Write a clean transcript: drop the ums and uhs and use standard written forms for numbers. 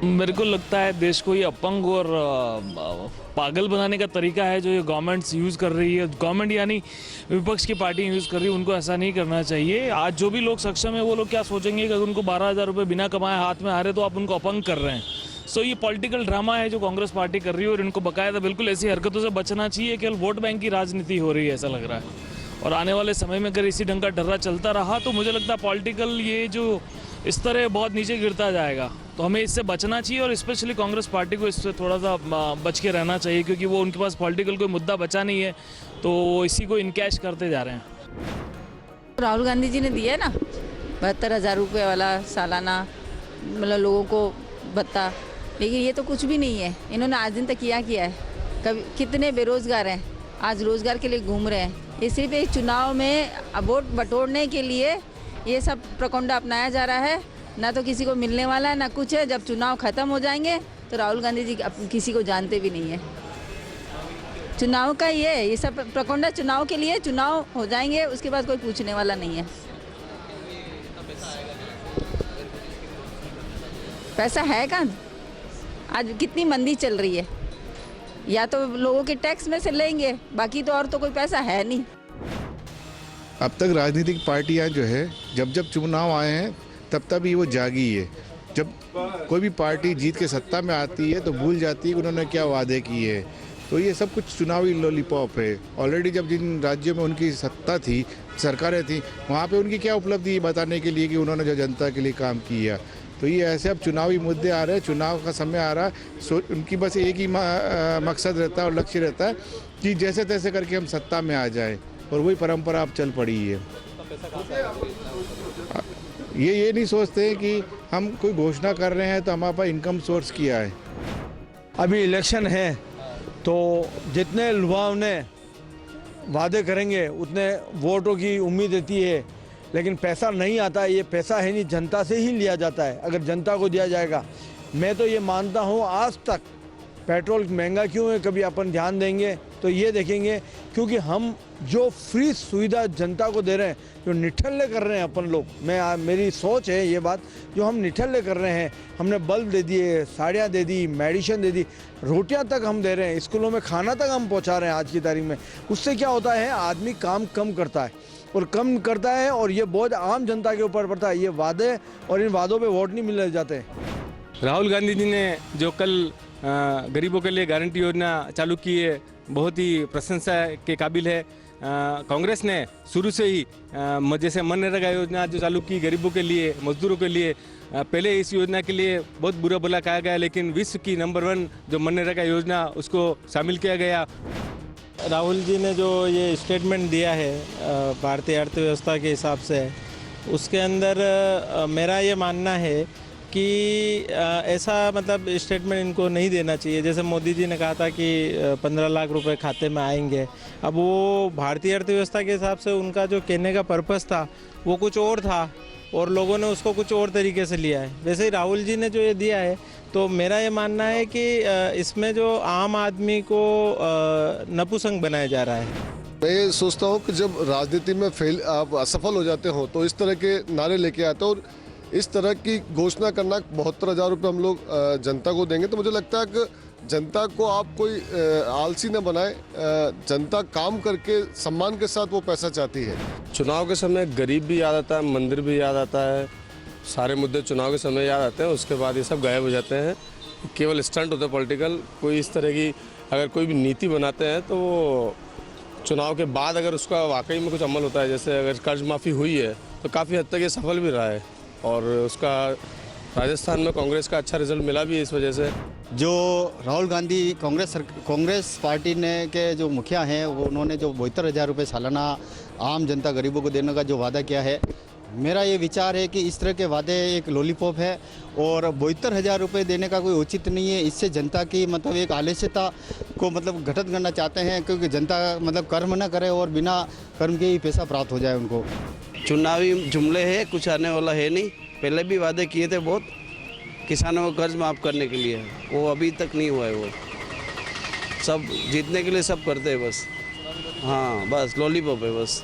मेरे को लगता है देश को ये अपंग और पागल बनाने का तरीका है जो ये गवर्नमेंट्स यूज़ कर रही है। गवर्नमेंट यानी विपक्ष की पार्टी यूज़ कर रही है, उनको ऐसा नहीं करना चाहिए। आज जो भी लोग सक्षम है वो लोग क्या सोचेंगे कि अगर उनको 12,000 रुपये बिना कमाए हाथ में आ रहे तो आप उनको अपंग कर रहे हैं। सो ये पॉलिटिकल ड्रामा है जो कांग्रेस पार्टी कर रही है और इनको बकायदा बिल्कुल ऐसी हरकतों से बचना चाहिए। केवल वोट बैंक की राजनीति हो रही है ऐसा लग रहा है, और आने वाले समय में अगर इसी ढंग का डर्रा चलता रहा तो मुझे लगता है पॉलिटिकल ये जो इस तरह बहुत नीचे गिरता जाएगा। तो हमें इससे बचना चाहिए और स्पेशली कांग्रेस पार्टी को इससे थोड़ा सा बच के रहना चाहिए, क्योंकि वो उनके पास पॉलिटिकल कोई मुद्दा बचा नहीं है तो वो इसी को इनकैश करते जा रहे हैं। राहुल गांधी जी ने दिया है ना 72,000 रुपये वाला सालाना, मतलब लोगों को भत्ता, लेकिन ये तो कुछ भी नहीं है। इन्होंने आज दिन तक किया है। कभी कितने बेरोजगार हैं आज रोजगार के लिए घूम रहे हैं। ये सिर्फ एक चुनाव में वोट बटोरने के लिए ये सब प्रकोंडा अपनाया जा रहा है। ना तो किसी को मिलने वाला है ना कुछ है। जब चुनाव खत्म हो जाएंगे तो राहुल गांधी जी किसी को जानते भी नहीं है। चुनाव का ये सब प्रकोंडा चुनाव के लिए, चुनाव हो जाएंगे उसके बाद कोई पूछने वाला नहीं है। पैसा है कहाँ? आज कितनी मंदी चल रही है, या तो लोगों के टैक्स में से लेंगे, बाकी तो और तो कोई पैसा है नहीं। अब तक राजनीतिक पार्टियां जो है जब जब चुनाव आए हैं तब तब ही वो जागी है। जब कोई भी पार्टी जीत के सत्ता में आती है तो भूल जाती है कि उन्होंने क्या वादे किए है। तो ये सब कुछ चुनावी लॉलीपॉप है। ऑलरेडी जब जिन राज्यों में उनकी सत्ता थी, सरकारें थी, वहाँ पे उनकी क्या उपलब्धि बताने के लिए कि उन्होंने जो जनता के लिए काम किया। तो ये ऐसे अब चुनावी मुद्दे आ रहे हैं, चुनाव का समय आ रहा है, उनकी बस एक ही मकसद रहता है और लक्ष्य रहता है कि जैसे तैसे करके हम सत्ता में आ जाएं, और वही परंपरा अब चल पड़ी है। ये नहीं सोचते हैं कि हम कोई घोषणा कर रहे हैं तो हमारे पास इनकम सोर्स किया है। अभी इलेक्शन है तो जितने लुभावने वादे करेंगे उतने वोटों की उम्मीद रहती है, लेकिन पैसा नहीं आता है। ये पैसा है नहीं, जनता से ही लिया जाता है। अगर जनता को दिया जाएगा, मैं तो ये मानता हूँ आज तक पेट्रोल महंगा क्यों है कभी अपन ध्यान देंगे तो ये देखेंगे क्योंकि हम जो फ्री सुविधा जनता को दे रहे हैं, जो निठल्ले कर रहे हैं अपन लोग, मेरी सोच है ये बात, जो हम निठल्ले कर रहे हैं, हमने बल्ब दे दिए, साड़ियाँ दे दी, मेडिसिन दे दी, रोटियां तक हम दे रहे हैं, स्कूलों में खाना तक हम पहुंचा रहे हैं आज की तारीख में। उससे क्या होता है, आदमी काम कम करता है और कम करता है और ये बोझ आम जनता के ऊपर पड़ता है। ये वादे और इन वादों पे वोट नहीं मिलने जाते। राहुल गांधी जी ने जो कल गरीबों के लिए गारंटी योजना चालू की है, बहुत ही प्रशंसा के काबिल है। कांग्रेस ने शुरू से ही जैसे मनरेगा योजना जो चालू की गरीबों के लिए, मजदूरों के लिए, पहले इस योजना के लिए बहुत बुरा भला कहा गया, लेकिन विश्व की नंबर 1 जो मनरेगा योजना उसको शामिल किया गया। राहुल जी ने जो ये स्टेटमेंट दिया है भारतीय अर्थव्यवस्था के हिसाब से, उसके अंदर मेरा ये मानना है कि ऐसा मतलब स्टेटमेंट इनको नहीं देना चाहिए। जैसे मोदी जी ने कहा था कि 15 लाख रुपए खाते में आएंगे। अब वो भारतीय अर्थव्यवस्था के हिसाब से उनका जो कहने का पर्पस था वो कुछ और था और लोगों ने उसको कुछ और तरीके से लिया है। वैसे ही राहुल जी ने जो ये दिया है, तो मेरा ये मानना है कि इसमें जो आम आदमी को नपुंसक बनाया जा रहा है। मैं ये सोचता हूँ कि जब राजनीति में आप असफल हो जाते हो तो इस तरह के नारे लेके आते हो और इस तरह की घोषणा करना 72,000 रुपये हम लोग जनता को देंगे, तो मुझे लगता है कि जनता को आप कोई आलसी न बनाए। जनता काम करके सम्मान के साथ वो पैसा चाहती है। चुनाव के समय गरीब भी याद आता है, मंदिर भी याद आता है, सारे मुद्दे चुनाव के समय याद आते हैं। उसके बाद ये सब गायब हो जाते हैं, केवल स्टंट होता है पॉलिटिकल। कोई इस तरह की अगर कोई भी नीति बनाते हैं तो वो चुनाव के बाद अगर उसका वाकई में कुछ अमल होता है, जैसे अगर कर्ज माफ़ी हुई है तो काफ़ी हद तक ये सफल भी रहा है और उसका राजस्थान में कांग्रेस का अच्छा रिजल्ट मिला भी है। इस वजह से जो राहुल गांधी कांग्रेस पार्टी ने के जो मुखिया हैं, वो उन्होंने जो 72,000 रुपये सालाना आम जनता गरीबों को देने का जो वादा किया है, मेरा ये विचार है कि इस तरह के वादे एक लॉलीपॉप है और 72,000 रुपये देने का कोई उचित नहीं है। इससे जनता की मतलब एक आलस्यता को मतलब घटित करना चाहते हैं, क्योंकि जनता मतलब कर्म ना करे और बिना कर्म के ही पैसा प्राप्त हो जाए उनको। चुनावी जुमले है, कुछ आने वाला है नहीं। पहले भी वादे किए थे बहुत, किसानों को कर्ज माफ़ करने के लिए, वो अभी तक नहीं हुआ है। वो सब जीतने के लिए सब करते हैं बस। हाँ, बस लॉलीपॉप है बस।